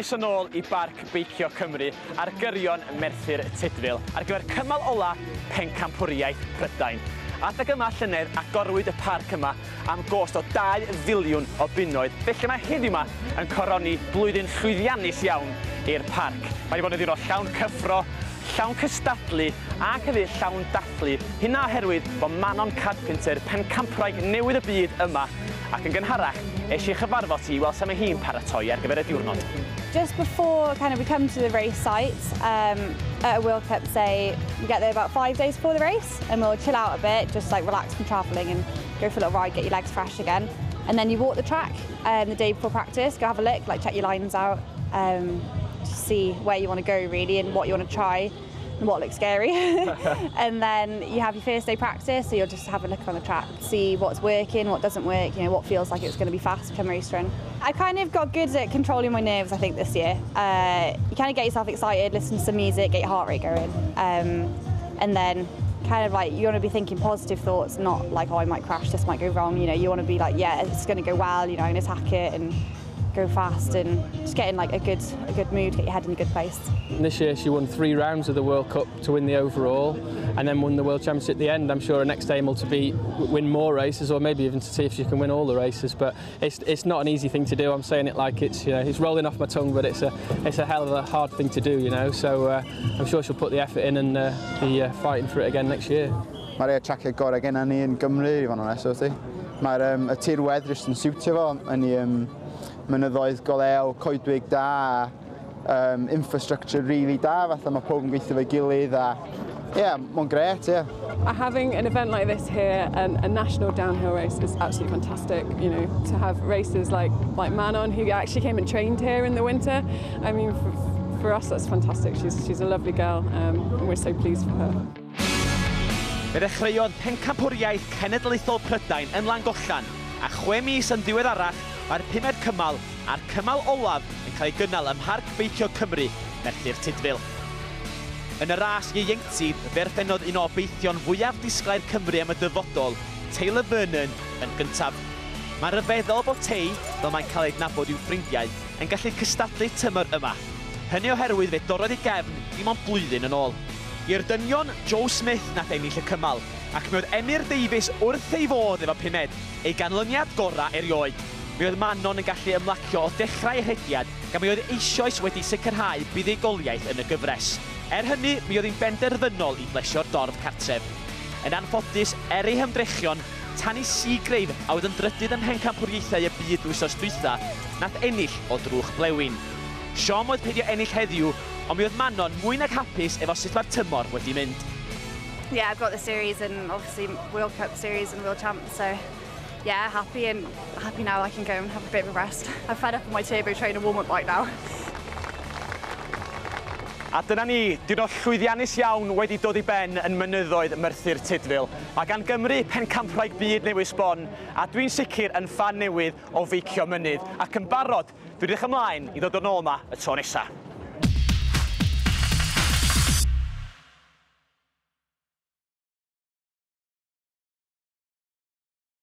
Croeso nôl I Pharc Beicio Cymru ar gyrion Merthyr Tydfil ar gyfer cymal ola pencampwriaeth Prydain. Adeg yma llynedd agorwyd y parc yma am gost o 2 filiwn o bunnoedd, felly mae heddiw yma yn coroni blwyddyn llwyddiannus iawn i'r parc. Mae wedi bod yn ddiro llawn cyffro, llawn cystadlu ac hefyd llawn dathlu, hynna oherwydd bod Manon Carpenter pencampwraig newydd y byd yma ac yn gynharach eisiau chyfarfod hi weld sut mae hi'n paratoi ar gyfer y diwrnod. Just before we come to the race site, at a World Cup, say, we get there about 5 days before the race and we'll chill out a bit, just like relax from travelling and go for a little ride, get your legs fresh again. And then you walk the track the day before practice, go have a look, like check your lines out, see where you want to go really and what you want to try and what looks scary. And then you have your first day practice, so you'll just have a look on the track, see what's working, what doesn't work, you know, what feels like it's going to be fast, which I'm race run. I kind of got good at controlling my nerves, I think, this year. You kind of get yourself excited, listen to some music, get your heart rate going. And then kind of like you want to be thinking positive thoughts, not like, oh, I might crash, this might go wrong. You know, you want to be like, yeah, it's going to go well, you know, and attack it and go fast and just get in like a good mood, get your head in a good place. This year she won 3 rounds of the World Cup to win the overall and then won the World Championship at the end. I'm sure her next aim will to be win more races or maybe even to see if she can win all the races, but it's not an easy thing to do. I'm saying it like it's, you know, it's rolling off my tongue, but it's a hell of a hard thing to do, you know, so I'm sure she'll put the effort in and be fighting for it again next year. Mae'r traciau gorau genna ni yn Gymru, I fod yn onest, wyt ti. Mae'r tirwedd jyst yn siwtio fo, yn I mynyddoedd go lew, coedwig da, infrastructure really da, fatha mae pob yn gweithio fo'i gilydd a yeah, mae'n great, yeah. Having an event like this here, a national downhill race, is absolutely fantastic. You know, to have racers like Manon, who actually came and trained here in the winter. I mean, for us, that's fantastic. She's a lovely girl, and we're so pleased for her. Fe ddechreuodd pencampwriaeth cenedlaethol Prydain yn Llangollan a 6 mis yn ddiweddarach mae'r 5ed cymal a'r cymal olaf yn cael ei gynnal ym Pharc Beicio Cymru, Merthyr Tydfil. Yn y ras ieuenctid, fe orffennodd un o obeithion fwyaf disglair Cymru am y dyfodol, Taylor Vernon, yn gyntaf. Mae'n ryfeddol bod Tay, fel mae'n cael ei adnabod i'w ffrindiau, yn gallu cystadlu tymor yma. Hynny oherwydd fe dorrodd ei gefn dim ond blwyddyn yn ôl. I'r dynion, Joe Smith nath ennill y cymal, ac mi oedd Emyr Davies wrth ei fodd efo 5ed, ei ganlyniad gorau erioed. Mi oedd Manon yn gallu ymlacio o dechrau hediad, gan mi oedd eisoes wedi sicrhau buddugoliaeth yn y gyfres. Hynny, mi oedd hi'n benderfynol I blesio'r dorf cartref. Yn anffodus, ei hymdrechion, Tani Seagrave a oedd yn drydydd ym mhencampwriaethau y byd wythnos dwytha, nath ennill o drwch blewyn. Siom oedd peidio ennill heddiw, ond mi oedd Manon mwy nag hapus efo sut mae'r tymor wedi mynd. Yeah, I've got the series and obviously World Cup series and World Champ, so yeah, happy now I can go and have a bit of a rest. I'm fed up on my turbo trainer warm-up bike now. A dyna ni, diwrnod llwyddiannus iawn wedi dod I ben yn mynyddoedd Merthyr Tydfil. Mae gan Gymru pencampwraig byd newydd sbon, a dwi'n sicr yn fan newydd o Beicio Mynydd. Ac yn barod, dwi'n edrych ymlaen I ddod yn ôl yma y tro nesaf.